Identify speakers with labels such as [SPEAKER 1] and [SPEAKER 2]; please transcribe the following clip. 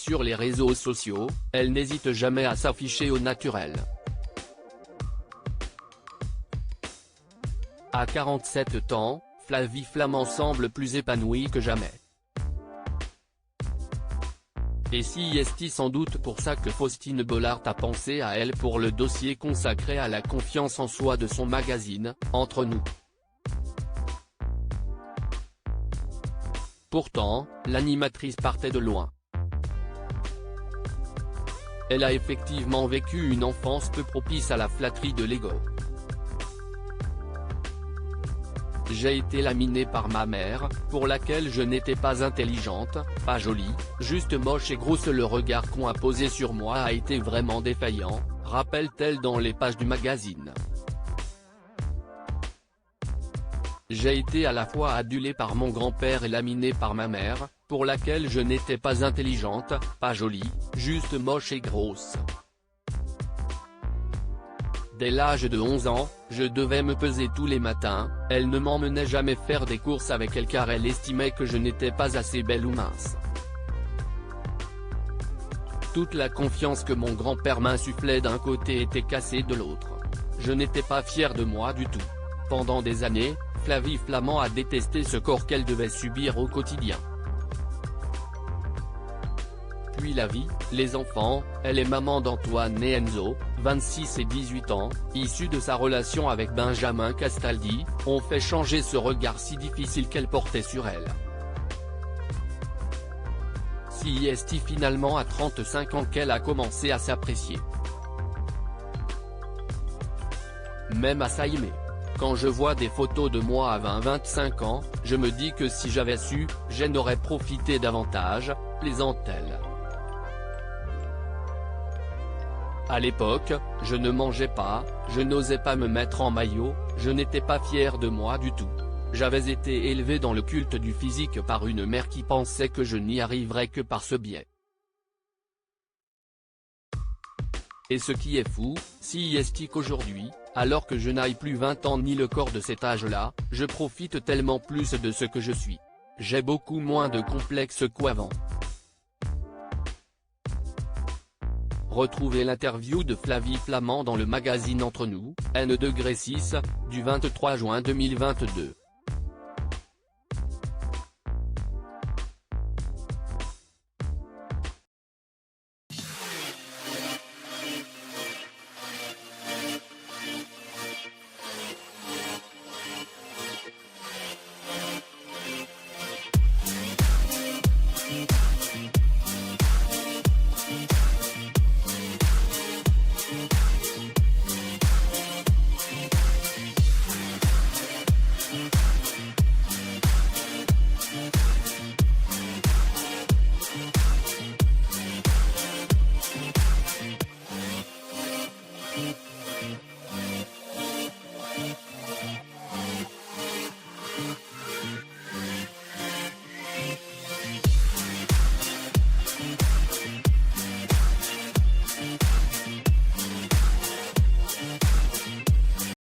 [SPEAKER 1] Sur les réseaux sociaux, elle n'hésite jamais à s'afficher au naturel. À 47 ans, Flavie Flament semble plus épanouie que jamais. Et si est sans doute pour ça que Faustine Bollaert a pensé à elle pour le dossier consacré à la confiance en soi de son magazine, Entre nous. Pourtant, l'animatrice partait de loin. Elle a effectivement vécu une enfance peu propice à la flatterie de l'ego. J'ai été laminée par ma mère, pour laquelle je n'étais pas intelligente, pas jolie, juste moche et grosse. Le regard qu'on a posé sur moi a été vraiment défaillant, rappelle-t-elle dans les pages du magazine. J'ai été à la fois adulée par mon grand-père et laminée par ma mère, pour laquelle je n'étais pas intelligente, pas jolie, juste moche et grosse. Dès l'âge de 11 ans, je devais me peser tous les matins, elle ne m'emmenait jamais faire des courses avec elle car elle estimait que je n'étais pas assez belle ou mince. Toute la confiance que mon grand-père m'insufflait d'un côté était cassée de l'autre. Je n'étais pas fière de moi du tout. Pendant des années, Flavie Flament a détesté ce corps qu'elle devait subir au quotidien. Puis la vie, les enfants, elle est maman d'Antoine et Enzo, 26 et 18 ans, issus de sa relation avec Benjamin Castaldi, ont fait changer ce regard si difficile qu'elle portait sur elle. Si est finalement à 35 ans qu'elle a commencé à s'apprécier. Même à s'aimer. Quand je vois des photos de moi à 20-25 ans, je me dis que si j'avais su, j'en aurais profité davantage, plaisante-t-elle. À l'époque, je ne mangeais pas, je n'osais pas me mettre en maillot, je n'étais pas fière de moi du tout. J'avais été élevée dans le culte du physique par une mère qui pensait que je n'y arriverais que par ce biais. Et ce qui est fou, si est qu'aujourd'hui, alors que je n'aille plus 20 ans ni le corps de cet âge-là, je profite tellement plus de ce que je suis. J'ai beaucoup moins de complexes qu'avant. Retrouvez l'interview de Flavie Flament dans le magazine Entre nous, N°6, du 23 juin 2022.